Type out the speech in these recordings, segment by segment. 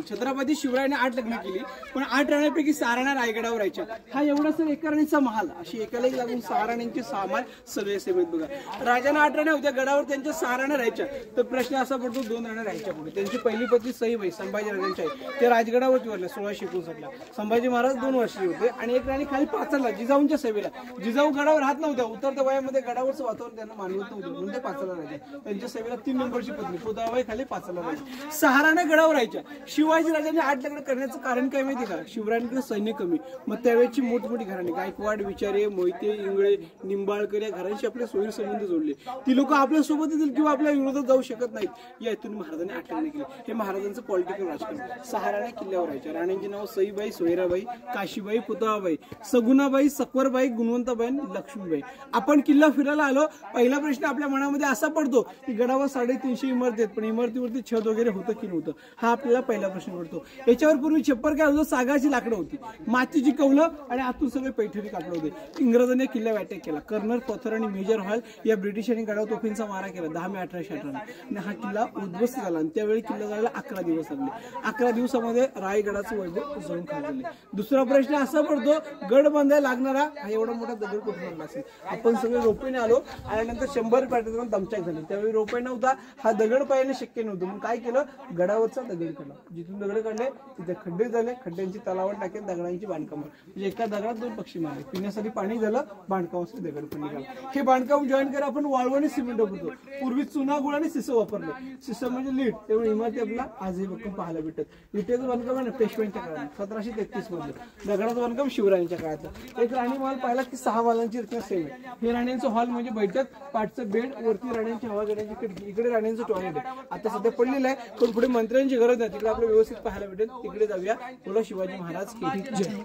छत्रपती शिवरायाने 8 लग्न केली, पण 8 राण्यांपैकी 6 राण्या रायगडावर राहायच्या. हा एवढा सर एका राणीचा महाल, अशी एकाला एक लागून 6 राण्यांचे सामान सगळे सेवेत बघा. राजांना 8 राण्या होत्या, गडावर त्यांच्या 6 राण्या राहायच्या. तर प्रश्न असा पडतो 2 राण्या राहायच्या पुढे. त्यांची पहिली पत्नी सईबाई संभाजी राजांची आहे, ते राजगडावरती वारल्या 1659ला. संभाजी महाराज 2 वर्षाचे होते. आणि एक राणी खाली पाचरला जिजाऊंच्या सेवेला. जिजाऊ गडावर राहत नव्हत्या, उतरत्या वयामध्ये गडावरचं वातावरण त्यांना मानवत नव्हतं, म्हणून ते पाचरला राहायच्या. त्यांच्या सेवेला 3 नंबरची पत्नी पुतळाबाई खाली पाचरला राहायची. 6 राण्या गडावर राहायच्या. शिवाजी राजांनी 8 लग्न करण्याचं कारण काय माहिती का? शिवरायांकडे सैन्य कमी, मग त्यावेळेची मोठमोठी घराणी गायकवाड, विचारे, मोहिते, इंगळे, निंबाळकर या घरांशी आपले सोयी संबंध जोडले. ती लोक आपल्या सोबत येतील किंवा आपल्या विरोधात जाऊ शकत नाहीत. या हेतून महाराजांनी 8 लग्न केली. हे महाराजांचं पॉलिटिकल राजकारण. 6 राण्या किल्ल्यावर राहायच्या. राण्यांची नाव सईबाई, सोयराबाई, काशीबाई, पुतळाबाई, सगुणाबाई, सकवरबाई, गुणवंताबाई, लक्ष्मीबाई. आपण किल्ला फिरायला आलो. पहिला प्रश्न आपल्या मनामध्ये असा पडतो की गडावर 350 इमारती आहेत, पण इमारतीवरती छत वगैरे होतं की नव्हतं, हा आपल्याला पहिला प्रश्न पडतो. याच्यावर पूर्वी छप्पर काय होतं? सागाची लाकडं होती, मातीची कौलं आणि आतून सगळे पैठणी कापड होते. इंग्रजांनी किल्ल्यावर अटॅक केला. कर्नल पॉथर आणि मेजर हॉल या ब्रिटिशांनी गडावर तोफींचा मारा केला 10 मे 1818 आणि हा किल्ला उद्ध्वस्त झाला. आणि त्यावेळी किल्ला जायला 11 दिवस लागले. 11 दिवसामध्ये रायगडाचं वैभव जळून खाल्ले. दुसरा प्रश्न असा पडतो, गड बांधायला लागणारा हा एवढा मोठा दगड कुठून आणला असेल? आपण सगळे रोपेने आलो आणि नंतर 100 पॅटर्न दमचाक झाली. त्यावेळी रोपे नव्हता, हा दगड पायाने शक्य नव्हतं. मग काय केलं? गडावरचा दगड काढला. जिथून दगड काढले तिथे खड्डे झाले, खड्ड्यांची तलावर टाकेल, दगडांची बांधकाम. म्हणजे एका दगडात 2 पक्षी मारले. पिण्यासाठी पाणी झालं, बांधकामासाठी दगड पण निघाला. हे बांधकाम जॉईन करा आपण वाळवणी सिमेंट वापरतो. पूर्वी चुना गुळ आणि सिसं वापरलं. सिसं म्हणजे लीड, त्यामुळे इमारती आपल्याला आजही भक्कम पाहायला भेटतात. विटेचं बांधकाम आहे ना पेशव्यांच्या काळात 1733 मध्ये. दगडाचं बांधकाम शिवरायांच्या काळात. एक राणी महल पाहिला की 6 वालांची रचना सेम आहे. हे राण्यांचं हॉल म्हणजे बैठक, पाठचं बेड, वरती राण्यांची हवा घेण्याची खिडकी, इकडे राण्यांचं टॉयलेट आहे. आता सध्या पडलेलं आहे, पण पुढे मंत्र्यांची गरज नाही, तिकडे आपलं व्यवस्थित पाहायला भेटेल. तिकडे जाऊया. बोला शिवाजी महाराज की जय.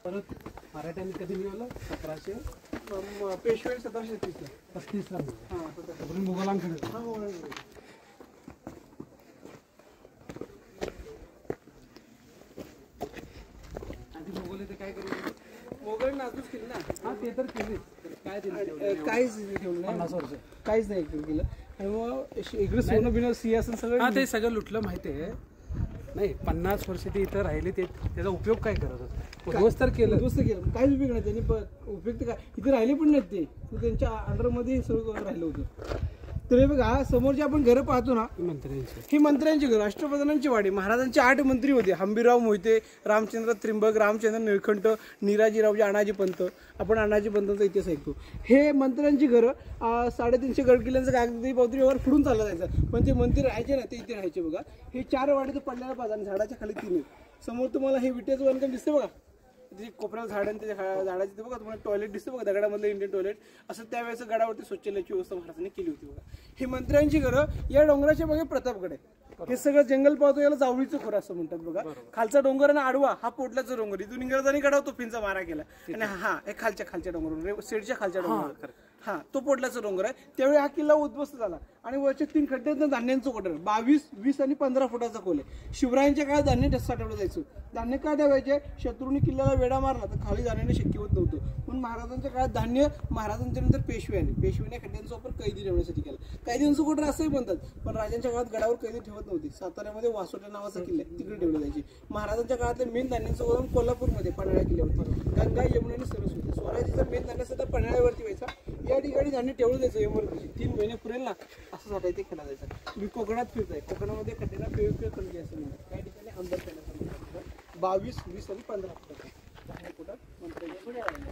परत मराठ्यांनी कधी मिळवलं? 1700 पेशवे 1735 ला. मुघलांकडे. आधी मोगल ते काय करू? मोगल नाजूक केलं ना. हा ते तर केले. काय काहीच ठेवलं नाही, 50 वर्ष काहीच नाही केलं. आणि मग इकडे सोनं बिनं सिंहासन सगळं. हा ते सगळं लुटलं माहिती आहे. नाही 50 वर्ष ते इथं राहिले, ते त्याचा उपयोग काय करत होते? उद्ध्वस्त तर केलं. उद्ध्वस्त केलं, काहीच उपयोग नाही. त्यांनी उपयोग काय इथे राहिले पण नाहीत. ते त्यांच्या अंडरमध्ये सगळं राहिलं होतं. तर हे बघा समोर जे आपण घरं पाहतो ना, ही मंत्र्यांची घर, राष्ट्रप्रधानांची वाडी. महाराजांचे 8 मंत्री होते. हंबीरराव मोहिते, रामचंद्र त्रिंबक, रामचंद्र निळकंठ, निराजीरावजी अनाजी पंत. आपण अनाजी पंतांचा इतिहास ऐकतो. हे मंत्र्यांची घरं 350 गड किल्ल्यांचं कागदी पावती व्यवहार पुढून चालला जायचा, पण ते मंत्री राहायचे ना, ते इथे राहायचे. बघा हे 4 वाडीचं पडलेला पाजा आणि झाडाच्या खाली 3 आहेत. समोर तुम्हाला हे विटेचं बांधकाम दिसते बघा, कोपऱ्याला झाडांचे झाडाचे बघा तुम्हाला टॉयलेट दिसतं बघा, दगडामधलं इंडियन टॉयलेट. असं त्यावेळेस गडावरती शौचालयाची व्यवस्था महाराजांनी केली होती. बघा ही मंत्र्यांची घरं. या डोंगराच्या बघा प्रतापगड आहे. हे सगळं जंगल पाहतो, याला जावळीचं खोरं असं म्हणतात. बघा खालचा डोंगर आणि आडवा हा पोटल्याचा डोंगर. इथून इंग्रजांनी गडावर तोफींचा मारा केला. आणि हा हे खालच्या डोंगर, सेडच्या खालच्या डोंगर, हा तो पोटल्याचा डोंगर आहे. त्यावेळी हा किल्ला उद्ध्वस्त झाला. आणि वरचे 3 खड्डे धान्यांचं कोटर 22, 20 आणि 15 फुटाचा खोल आहे. शिवरायांच्या काळात धान्य साठवलं जायचं. धान्य काय ठेवायचे? शत्रूंनी किल्ल्याला वेढा मारला तर खाली जाण्याने शक्य होत नव्हतं, म्हणून महाराजांच्या काळात धान्य. महाराजांच्या नंतर पेशव्याने खड्ड्यांचा वापर कैदी ठेवण्यासाठी केला. कैद्यांचं कोटर असंही म्हणतात, पण राजांच्या काळात गडावर कैदी ठेवत नव्हती. साताऱ्यामध्ये वासोटा नावाचा किल्ला आहे, तिकडे ठेवले जायचे. महाराजांच्या काळातले मेन धान्यांचं गोदाम कोल्हापूरमध्ये पन्हाळा किल्ल्यावरती. गंगा, यमुना आणि सरस्वती. स्वराज्याचा मेन धान्य सुद्धा पन्हाळ्यावरती व्हायचा. या ठिकाणी धान्य ठेवलं जायचं. इमर्जन्सी 3 महिने पुरेल ना असं साठी ते केला जायचा. मी कोकणात फिरतोय. कोकणामध्ये खड्ड्याला पेविक्युलर कलगी असं म्हणतात. त्या ठिकाणी अंबर केला 22, 20 आणि 15 फुटाचा फुटात मंत्र्यांच्या पुढे आलेला.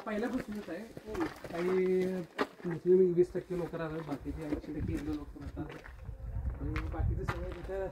पहिल्यापासूनच आहे. काही मुस्लिम 20% लोक राहतात, बाकीचे 80% हिंदू लोक राहतात आणि बाकीचं सगळं तिथं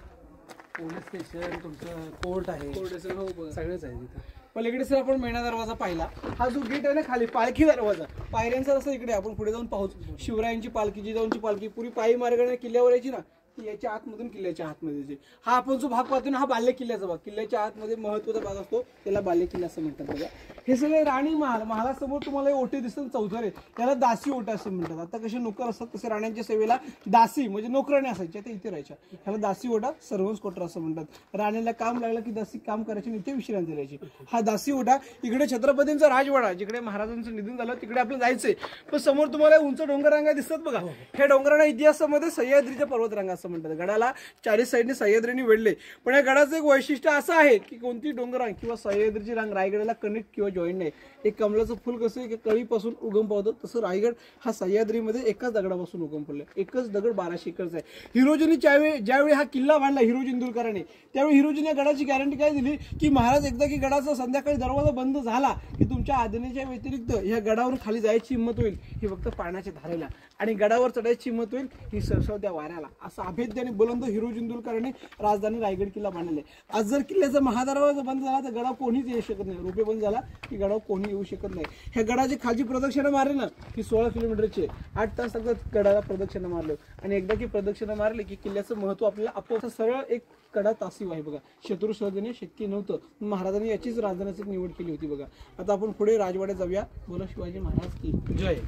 पोलीस स्टेशन, तुमचं कोर्ट आहे, सगळंच आहे तिथं. पलीकडे सर आपण मेणा दरवाजा पाहिला. हा जो गेट आहे ना खाली पालखी दरवाजा, पायऱ्यांचा रस्ता इकडे आपण पुढे जाऊन पाहू. शिवरायांची पालखी, जिजाऊंची पालखी पुरी पायी मार्गाने किल्ल्यावर यायची ना, ती याच्या आतमधून किल्ल्याच्या आतमध्ये. हा आपण जो भाग पाहतो ना, हा बाल्य किल्ल्याचा भाग. किल्ल्याच्या आतमध्ये महत्वाचा भाग असतो, त्याला बाल्य किल्ला असं म्हणतात. बघा हे सगळे राणी महाल, महालासमोर तुम्हाला ओटे दिसतात चौथरे, त्याला दासी ओटा असं म्हणतात. आता कसे नोकर असतात तसे राण्यांच्या सेवेला दासी म्हणजे नोकराणी असायच्या, त्या इथे राहायच्या. ह्याला दासी ओटा, सर्वन्स क्वार्टर असं म्हणतात. राणीला काम लागलं की दासी काम करायची आणि इथे विश्रांती राहायची. हा दासी ओटा. इकडे छत्रपतींचा राजवाडा, जिकडे महाराजांचं निधन झालं तिकडे आपलं जायचंय. पण समोर तुम्हाला उंच डोंगररांगा दिसतात बघा. हे डोंगरांना इतिहासामध्ये सह्याद्रीच्या पर्वतरांगा असं म्हणतात. गडाला चारी साईडने सह्याद्रीने वेढले. पण या गडाचं एक वैशिष्ट्य असं आहे की कोणती डोंगररांग किंवा सह्याद्रीची रांग रायगडाला कनेक्ट किंवा जॉईंट नाही. एक कमळाचं फुल कसं एक कळीपासून उगम पावतं, तसं रायगड हा सह्याद्रीमध्ये एकाच दगडापासून उगम पडलं. एकच दगड 1200 एकरचा आहे. हिरोजींनी ज्यावेळी हा किल्ला बांधला हिरोजी इंदुरकरांनी, त्यावेळी हिरोजीने या गडाची गॅरंटी काय दिली की महाराज एकदा की गडाचा संध्याकाळी दरवाजा बंद झाला की तुमच्या आज्ञेच्या व्यतिरिक्त ह्या गडावरून खाली जायची हिंमत होईल ही फक्त पाण्याच्या धारेला, आणि गडावर चढायची हिंमत होईल ही सरसवत्या वाऱ्याला. असं अभेद्य आणि बुलंद हिरोजी इंदुरकरांनी राजधानी रायगड किल्ला बांधले. आज जर किल्ल्याचा महादरवाजा बंद झाला तर गडावर कोणीच येऊ शकत नाही. रुपये बंद झाला की गडावर कोणी येऊ शकत नाही. ह्या गडाची खालची प्रदक्षिणा मारली ना की 16 किलोमीटरची, 8 तास सगळं गडाला प्रदक्षिणा मारलं. आणि एकदा की प्रदक्षिणा मारली की किल्ल्याचं महत्व आपल्याला आपोआप सरळ एक कडा तासीव आहे बघा. शत्रू सहजने शक्य नव्हतं, महाराजांनी याचीच राजधानीची निवड केली होती बघा. आता आपण पुढे राजवाड्यात जाऊया. बोला शिवाजी महाराज की जय.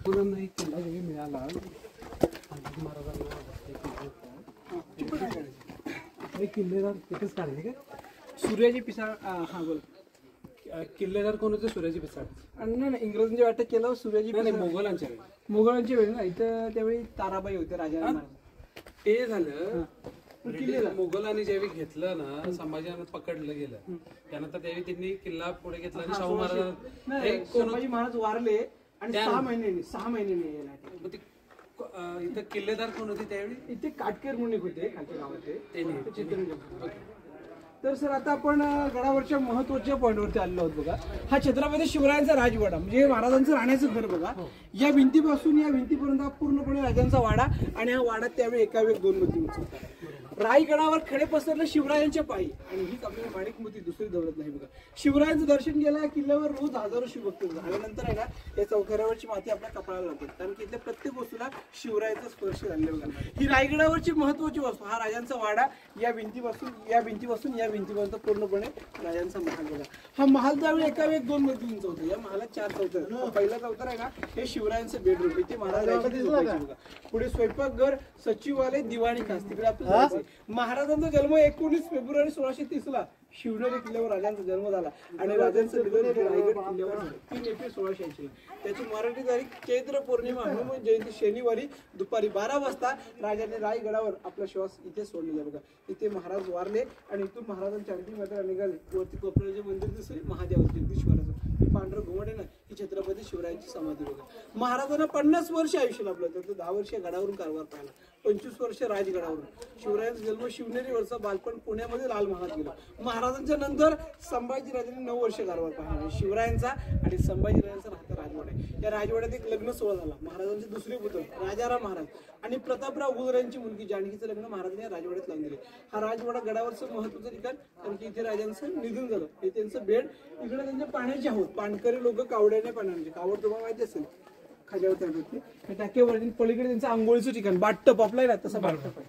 पुन्हा एक किल्ला जरी मिळाला किल्लेदार तिथेच काढले का? सूर्याची पिसाळ. हा बोल. किल्लेदार कोण होते? सूर्याची पिसाळ. नाही, इंग्रजांच्या वाटत केलं सूर्याची नाही, मोगलांच्या वेळी. मुघलांच्या वेळी ना, इथं त्यावेळी ताराबाई होते राजा. ते झालं मुघलांनी ज्यावेळी घेतलं ना, संभाजीराजांना पकडलं गेलं, त्यानंतर त्यावेळी त्यांनी किल्ला पुढे घेतला आणि शाहू महाराज संभाजी महाराज वारले आणि 6 महिन्यांनी इथं किल्लेदार कोण होते त्यावेळी? इथे काटकेर म्हणून एक होते खालच्या गावात. तर सर आता आपण गडावरच्या महत्वाच्या पॉईंटवरती आलेलो आहोत बघा. हा छत्रपती शिवरायांचा राजवाडा म्हणजे महाराजांचं राहण्याचं घर बघा. या भिंतीपासून या भिंतीपर्यंत हा पूर्णपणे राजांचा वाडा, आणि हा वाडा त्यावेळी एकावेळी 2 मजली उंच होता. रायगडावर खडे पसरले शिवरायांच्या पायी, आणि हीच आपल्याला माणिक मोती दुसरी दौलत नाही बघा. शिवरायांचं दर्शन गेलं या किल्ल्यावर रोज हजारो शिवभक्त झाल्यानंतर आहे ना या चौथऱ्यावरची माती आपल्या कपाळाला लागते, कारण की इथल्या प्रत्येक वस्तूला शिवरायांचा स्पर्श झालेला बघा. ही रायगडावरची महत्वाची वस्तू. हा राजांचा वाडा. या भिंतीपासून या भिंतीपर्यंत पूर्णपणे राजांचा महाल बघा. हा महाल त्यावेळी एकावेळी 2 मजली उंच होतं. या महालात 4 चौथर. पहिला चौथर आहे ना हे शिवरायांचं बेडरूम, इथे महाराज बघा. पुढे स्वयंपाकघर, सचिवालय, दिवाणी खास, तिकडे आपलं. महाराजांचा जन्म 19 फेब्रुवारी 1630 ला शिवनेरी किल्ल्यावर राजांचा जन्म झाला, आणि राजांचं निधन रायगड किल्ल्यावर झालं 3 एप्रिल 1686 ला. त्याची मराठी तारीख चैत्र पौर्णिमा हनुमान जयंती शनिवारी दुपारी 12 वाजता राजाने रायगडावर आपला श्वास इथे सोडलेला बघा. इथे महाराज वारले, आणि इथून महाराजांच्या अंतिम यात्रा निघाली. वरती कोपऱ्याला जे मंदिर दिसते महादेव जगदीश्वराचं, पांढरं घुमट आहे ना, ही छत्रपती शिवरायांची समाधी बघा. महाराजांना 50 वर्ष आयुष्य लाभलं, त्यातलं 10 वर्ष गडावरून कारभार पाहिला, 25 वर्ष राजगडावरून. शिवरायांचा जन्म शिवनेरीवरचा, बालपण पुण्यामध्ये लाल महालात गेला. महाराजांच्या नंतर संभाजीराजांनी 9 वर्ष कारभार पाहिला. शिवरायांचा आणि संभाजीराजांचा राहता राजवाडा आहे. या राजवाड्यात एक लग्न सोहळा झाला. महाराजांचे दुसरे पुत्र राजाराम महाराज आणि प्रतापराव गुजर यांची मुलगी जानकीचं लग्न महाराजांनी या राजवाड्यात लावून दिले. हा राजवाडा गडावरचं महत्वाचं ठिकाण, कारण की इथे राजांचं निधन झालं. हे त्यांचं बेड. इकडे त्यांचे पाण्याचे आहोत. पाणकरी लोक कावड्याने पाण्याचे, कावड तुम्हाला माहिती असेल खाज्यावरती आढळते. हे टाकेवरती. पलीकडे त्यांचं आंघोळीचं ठिकाण बाटटप आपलं आहे ना तसं बाटटप आहे.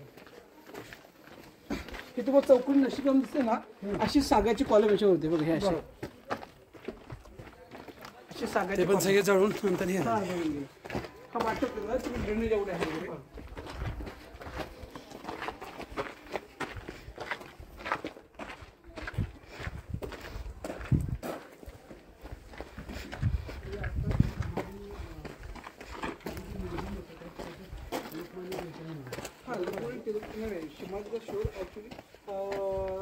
हे तुम्हाला चौकोनी नक्षीकाम दिसते ना, अशी सागाची कॉलम याच्यावर होते बघा. हे अशी सागाची पण सगळे जळून नंतर हा बाटटप तुम्ही ड्रेनेज एवढे आहे. शिवाजीचा शोध ऍक्च्युली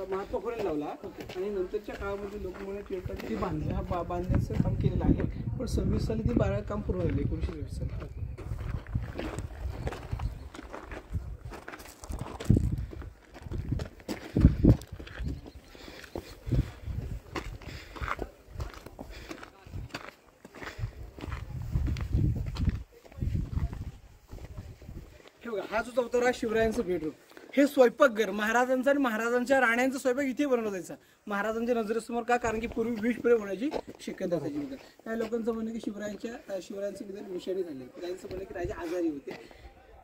महात्मा फुले लावला, आणि नंतरच्या काळामध्ये लोकमान्य टिळकांनी ती बांधण्याचं काम केलेलं आहे. पण 26 साली ती काम पूर्ण झाले. 1920 साली. हे बघा, हा जो चौथरा आहे शिवरायांचं बेडरूम. हे स्वयंपाकघर महाराजांचं आणि महाराजांच्या राण्यांचा स्वयंपाक इथे बनवला जायचा महाराजांच्या नजरेसमोर. का? कारण की पूर्वी विष प्रयोग होण्याची शक्यता असायची. बघा, काही लोकांचं म्हणणं की शिवरायांचं निधन विषारी झाले, त्यांचं म्हणणं की राजे आजारी होते.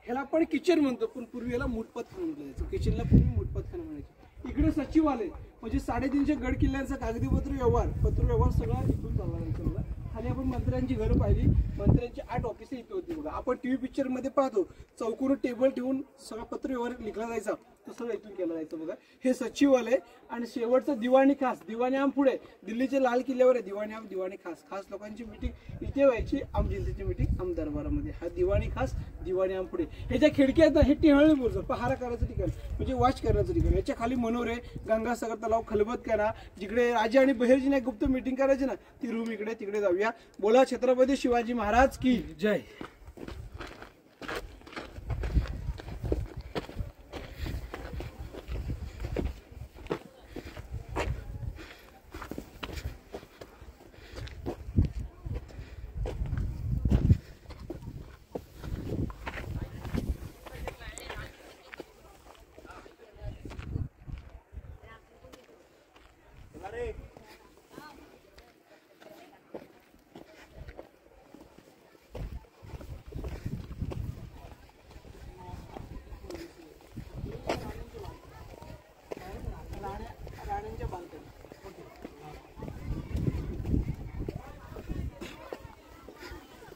ह्याला आपण किचन म्हणतो, पण पूर्वी ह्याला मुठपतखाना म्हटलं जायचं. किचनला पूर्वी मुठपतखाना म्हणायचे. इकडे सचिवालय म्हणजे 350 गड किल्ल्यांचा कागदीपत्र व्यवहार सगळा इथून चालला जायचं. बघा, खाली आपण मंत्र्यांची घरं पाहिली, मंत्र्यांची 8 ऑफिस इथे होती. बघा, आपण टीव्ही पिक्चर मध्ये पाहतो चौकोनी टेबल ठेवून सगळा पत्र व्यवहार लिखला जायचा, तसं इथून केलं जायचं. बघा, हे सचिवालय आणि शेवटचं दिवाणी खास. दिवाणी आम पुढे दिल्लीच्या लाल किल्ल्यावर आहे दिवाणी आम, दिवाणी खास. खास लोकांची मिटिंग इथे व्हायची, आम जनतेची मिटिंग आम दरबारामध्ये. हा दिवाणी खास, दिवाणी आम पुढे. ह्याच्या खिडक्या आहेत ना, हे टिहळी बोलतो पहारा करायचं ठिकाण म्हणजे वॉच करण्याचं ठिकाण. याच्या खाली मनोरे, गंगासागर तलाव, खलबतखाना, जिकडे राजे आणि बहिर्जीने गुप्त मिटिंग करायची ना, ती रूम इकडे. तिकडे जाऊया. बोला छत्रपती शिवाजी महाराज की जय.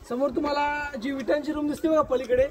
समोर तुम्हाला जी विटांची रूम दिसते बघा पलीकडे,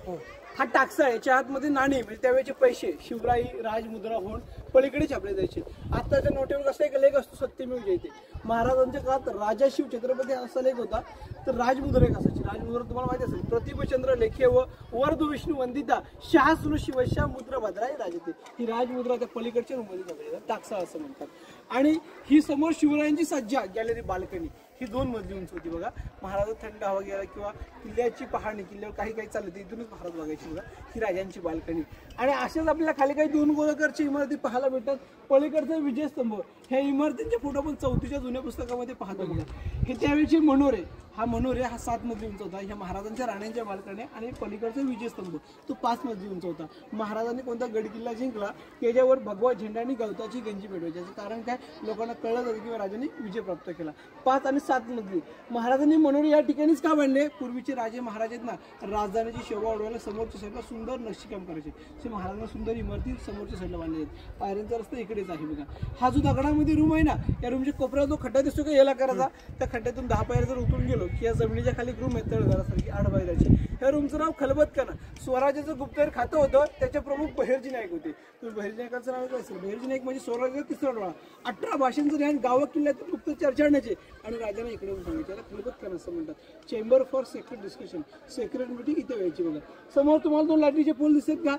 हा टाकसा. याच्या आतमध्ये नाणी म्हणजे त्यावेळेचे पैसे, शिवराई राजमुद्रा होऊन पलीकडे छापले जायचे. आताच्या नोटेवर कसा एक लेख असतो सत्यमेव जयते. महाराजांच्या काळात राजा शिव छत्रपती असा लेख होता, तर राजमुद्रा एक असायची. राजमुद्रा तुम्हाला माहिती असेल, प्रतिभचंद्र लेखे व वर्धू विष्णू वंदिता शाहसुनु शिवशा मुद्रा भद्राई राजते. ही राजमुद्रा त्या पलीकडच्या रूममध्ये छापली, टाकसा असं म्हणतात. आणि ही समोर शिवरायांची सज्जा गॅलरी बाल्कनी, ही 2 मजली उंच होती. बघा, महाराज थंड हवा घ्यायला किंवा किल्ल्याची पाहणी, किल्ल्यावर काही चाललं तर इथूनच महाराज बघायची. बघा, ही राजांची बाल्कनी. आणि अशाच आपल्याला खाली काही 2 गोलाकारच्या इमारती पाहायला भेटतात. पलीकडचा विजयस्तंभ, ह्या इमारतींचे फोटो आपण 4थीच्या जुन्या पुस्तकामध्ये पाहतो. बघा, हे त्यावेळीचे मनोरे. हा मनोरे हा 7 मजली उंच होता. ह्या महाराजांच्या राण्यांच्या बाल्कनी. आणि पलीकडचा विजयस्तंभ तो 5 मजली उंच होता. महाराजांनी कोणता गड किल्ला जिंकला त्याच्यावर भगवा झेंडा आणि गवताची गंजी पेटवायची. याचं कारण काय, लोकांना कळलं जातं किंवा राजांनी विजय प्राप्त केला. 5 आणि 7 मजली महाराजांनी मनोरे या ठिकाणीच का बांधले? पूर्वीचे राजे महाराज आहेत ना, राजधानीची शोभा वाढवायला समोरच्या साईडला सुंदर नक्षीकाम करायचे. ते महाराजांना सुंदर इमारती समोरच्या साईडला बांधले आहेत. पायऱ्यांचा रस्ता इकडेच आहे. बघा, हा जो दगडामध्ये रूम आहे ना, या रूमच्या कोपऱ्यात जो खड्डा दिसतो का याला करायचा, त्या खड्ड्यातून 10 पायऱ्या जर उतरून गेलो की या जमिनीच्या खाली रूम आहे तळघरासारखी 8 पायऱ्याची. ह्या रूमचं नाव खलबतखाना. स्वराज्याचं गुप्तहेर खातं होतं, त्याचे प्रमुख बहिर्जी नाईक होते. तुम्ही बहिर्जी नाईकांचं नाव काय असेल? बहिर्जी नाईक म्हणजे स्वराज्याचा 3रा डोळा. 18 भाषांचं ज्ञान गावं किल्ल्यात गुप्त चर्चा आणण्याचे आणि राजाने इकडे सांगितलं. त्याला खलबतखाना असं म्हणतात. Chamber for secret discussion, secret meeting इथे व्हायची. बघा, समोर तुम्हाला 2 लाईटीचे पोल दिसतात का?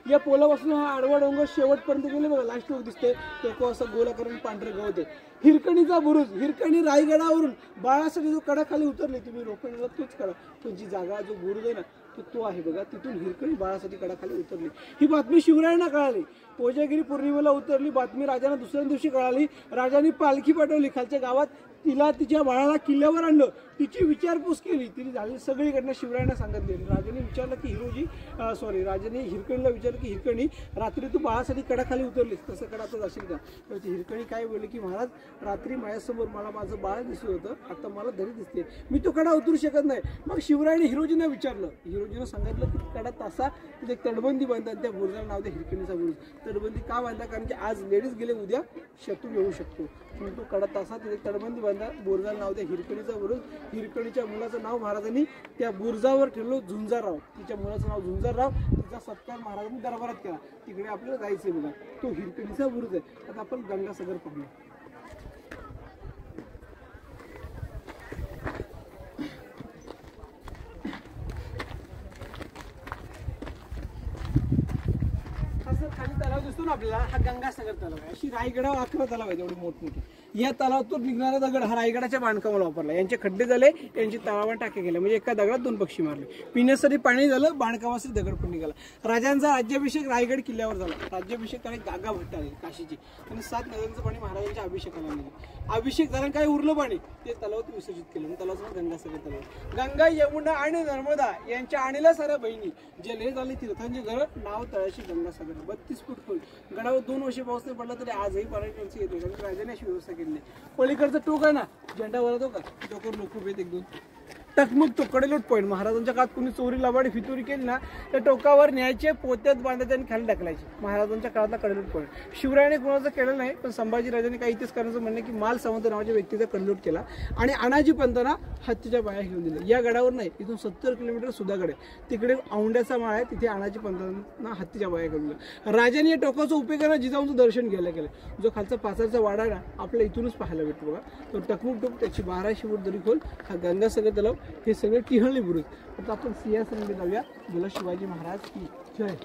या पोलापासून हा आडवा डोंगर शेवटपर्यंत गेले. बघा, लास्ट टोक दिसते, तो असं गोला करून पांढरं गवत आहे. हिरकणीचा बुरुज, हिरकणी रायगडावरून बाळासाठी जो कडा खाली उतरले तुम्ही रोपणीला, तोच कडा, तो जी जागा जो बुरुज आहे ना तो आहे. बघा, तिथून हिरकणी बाळासाठी कडा खाली उतरली. ही बातमी शिवरायांना कळाली. कोजागिरी पौर्णिमेला उतरली बातमी. राजांना दुसऱ्या दिवशी कळाली. राजांनी पालखी पाठवली खालच्या गावात. तिला तिच्या बाळाला किल्ल्यावर आणलं. तिची विचारपूस केली. तिने झाली सगळी घटना शिवरायांना सांगितली. राजाने विचारलं की राजाने हिरकणीला विचारलं की हिरकणी, रात्री तू बाळासाठी कडा खाली उतरलीस, तसं कडा तर जाशील का? तर हिरकणी काय बोलली की महाराज, रात्री माझ्यासमोर मला माझं बाळ दिसत होतं, आता मला दरी दिसते, मी तो कडा उतरू शकत नाही. मग शिवरायाने हिरोजींना विचारलं. हिरोजीनं सांगितलं की कडा तासा तिथे तडबंदी बांधतात. त्या बुरुजाला नाव द्या हिरकणीचा बुरुज. तडबंदी का बांधता? कारण की आज लेडीज गेले, उद्या शत्रू येऊ शकतो. म्हणून तो कडा तासा तिथे तडबंदी बांधा. बुरुजाला नाव द्या हिरकणीचा बुरुज. हिरकणीच्या मुलाचं नाव महाराजांनी त्या बुरुजावर ठेवलं झुंजारराव. तिच्या मुलाचं नाव झुंजारराव. तिचा सत्कार महाराजांनी दरबारात केला. तिकडे आपल्याला जायचंय. बघा, तो हिरकणीचा बुरुज आहे. आता आपण गंगासागर पाहूया. खाली तलाव दिसतो ना आपल्याला, हा गंगासागर तलाव आहे. अशी रायगडावर 11 तलाव आहे एवढी मोठमोठी. या तलावातून निघणारा दगड हा रायगडाच्या बांधकामाला वापरला. यांचे खड्डे झाले, यांची तलावात टाके गेले, म्हणजे एका दगडात 2 पक्षी मारले. पिण्यासाठी पाणी झालं, बांधकामासाठी दगड पण निघाला. राजांचा राज्याभिषेक रायगड किल्ल्यावर झाला. राज्याभिषेक आणि गागा भट्ट आले काशीची आणि 7 नद्यांचं पाणी महाराजांच्या अभिषेकाला नेलं. अभिषेक झालं, काय उरलं पाणी ते तलावात विसर्जित केलं. तलावाचं गंगासागर तलाव. गंगा, यमुना आणि नर्मदा यांच्या आणीला साऱ्या बहिणी. जलहे झाले तीर्थांचे घर, नाव तळाशी गंगासागर. 32 फूट खोल. गडावर 2 वर्ष पाऊस नाही पडला तरी आजही पर्यटकांची येते, कारण राजाने अशी व्यवस्था केली. पलीकडचं टोक आहे ना, झेंडा वरतो का, टोकर लोक उभे 1-2 टकमुक तो कडेलोट पॉईंट. महाराजांच्या काळात कोणी चोरी लबाडी फितुरी केली ना, त्या टोकावर न्यायचे, पोत्यात बांधायचे आणि खाली ढकलायचे. महाराजांच्या काळातला कडेलोट पॉईंट. शिवरायाने कोणाचं केलं नाही, पण संभाजीराजांनी काही इतिहास करण्याचं म्हणणं की माल सावंत नावाच्या व्यक्तीचा कडेलोट केला आणि अनाजी पंतांना हत्तीच्या बाया घेऊन दिल्या. या गडावर नाही, इथून 70 किलोमीटर सुधागड आहे, तिकडे औंड्याचा माळ आहे, तिथे अनाजी पंतांना हत्तीच्या बाया घेऊन दिल्या. राजाने या टोकाचा उपयोग करा, जिजाऊंचं दर्शन घ्यायला केलं. जो खालचा पाचारचा वाडा आहे ना, आपल्या इथूनच पाहायला भेटतो बघा. तो टकमुक टोक, त्याची 1200 फूट दरी खोल. हा गंगासागर तलाव, हे सगळे टिहळी बुरुज. आता आपण सिंहासनामध्ये जाऊया. बोला शिवाजी महाराज की जय.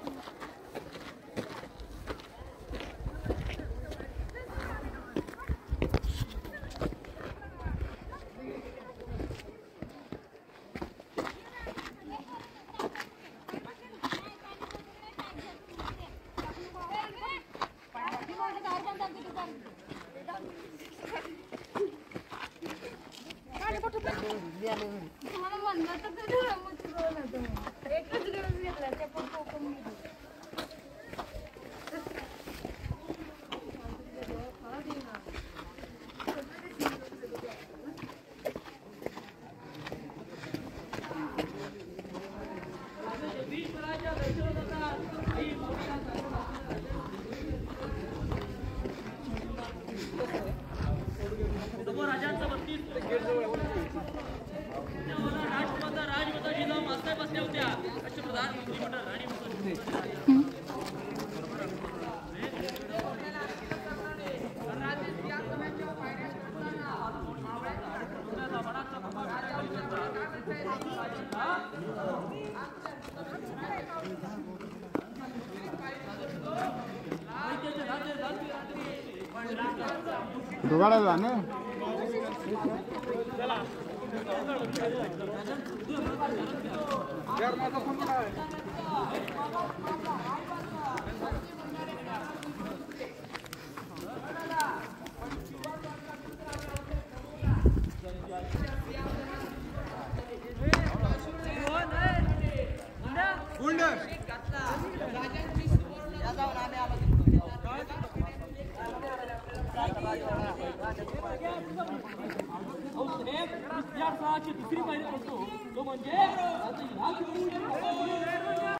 दोघाला जाणे दुसरी पाहिजे तो म्हणजे